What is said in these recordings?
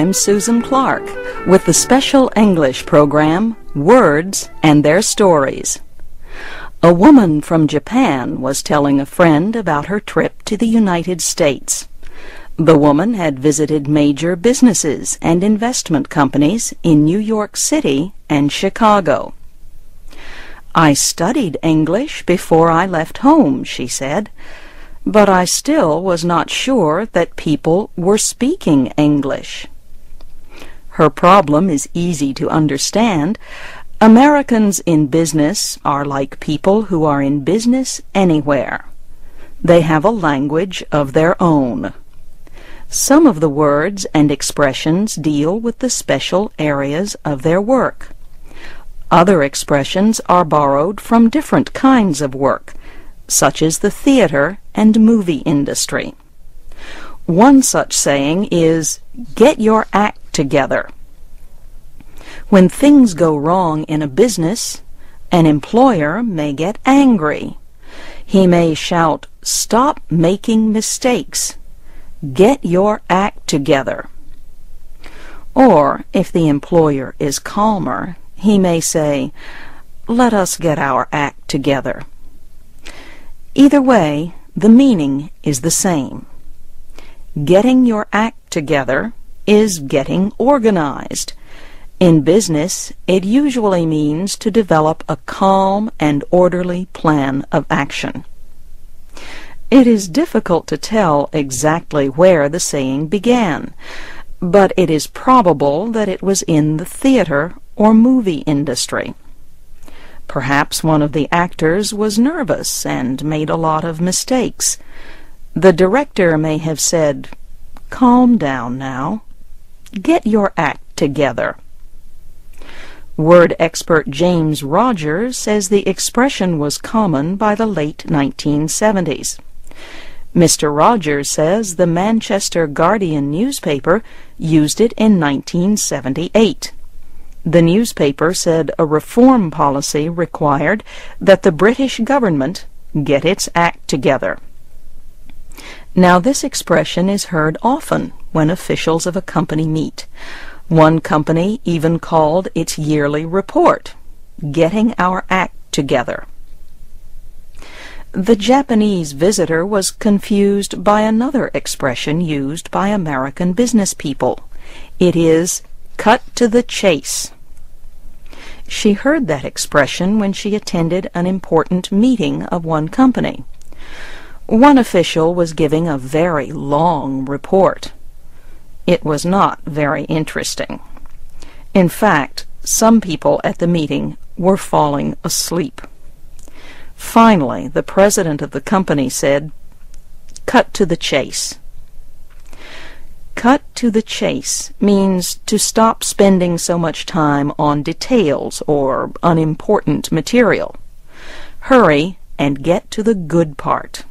I'm Susan Clark with the Special English program, Words and Their Stories. A woman from Japan was telling a friend about her trip to the United States. The woman had visited major businesses and investment companies in New York City and Chicago. "I studied English before I left home," she said, "but I still was not sure that people were speaking English." Her problem is easy to understand. Americans in business are like people who are in business anywhere. They have a language of their own. Some of the words and expressions deal with the special areas of their work. Other expressions are borrowed from different kinds of work, such as the theater and movie industry. One such saying is, "Get your act together." When things go wrong in a business, an employer may get angry. He may shout, "Stop making mistakes. Get your act together." Or, if the employer is calmer, he may say, "Let us get our act together." Either way, the meaning is the same. Getting your act together is getting organized. In business, it usually means to develop a calm and orderly plan of action. It is difficult to tell exactly where the saying began, but it is probable that it was in the theater or movie industry. Perhaps one of the actors was nervous and made a lot of mistakes. The director may have said, "Calm down now. Get your act together." Word expert James Rogers says the expression was common by the late 1970s. Mr. Rogers says the Manchester Guardian newspaper used it in 1978. The newspaper said a reform policy required that the British government get its act together. Now this expression is heard often when officials of a company meet. One company even called its yearly report, "Getting Our Act Together." The Japanese visitor was confused by another expression used by American business people. It is, "cut to the chase." She heard that expression when she attended an important meeting of one company. One official was giving a very long report. It was not very interesting. In fact, some people at the meeting were falling asleep. Finally, the president of the company said, "Cut to the chase." Cut to the chase means to stop spending so much time on details or unimportant material. Hurry and get to the good part.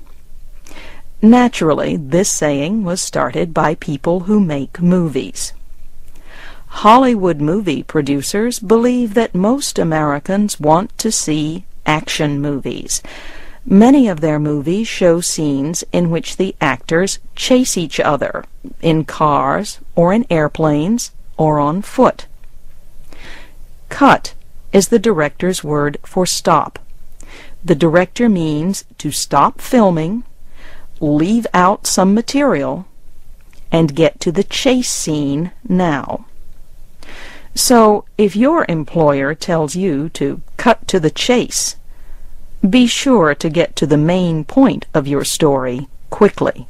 Naturally, this saying was started by people who make movies. Hollywood movie producers believe that most Americans want to see action movies. Many of their movies show scenes in which the actors chase each other in cars or in airplanes or on foot. Cut is the director's word for stop. The director means to stop filming, leave out some material, and get to the chase scene now. So, if your employer tells you to cut to the chase, be sure to get to the main point of your story quickly.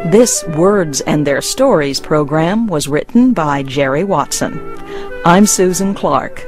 This Words and Their Stories program was written by Jerry Watson. I'm Susan Clark.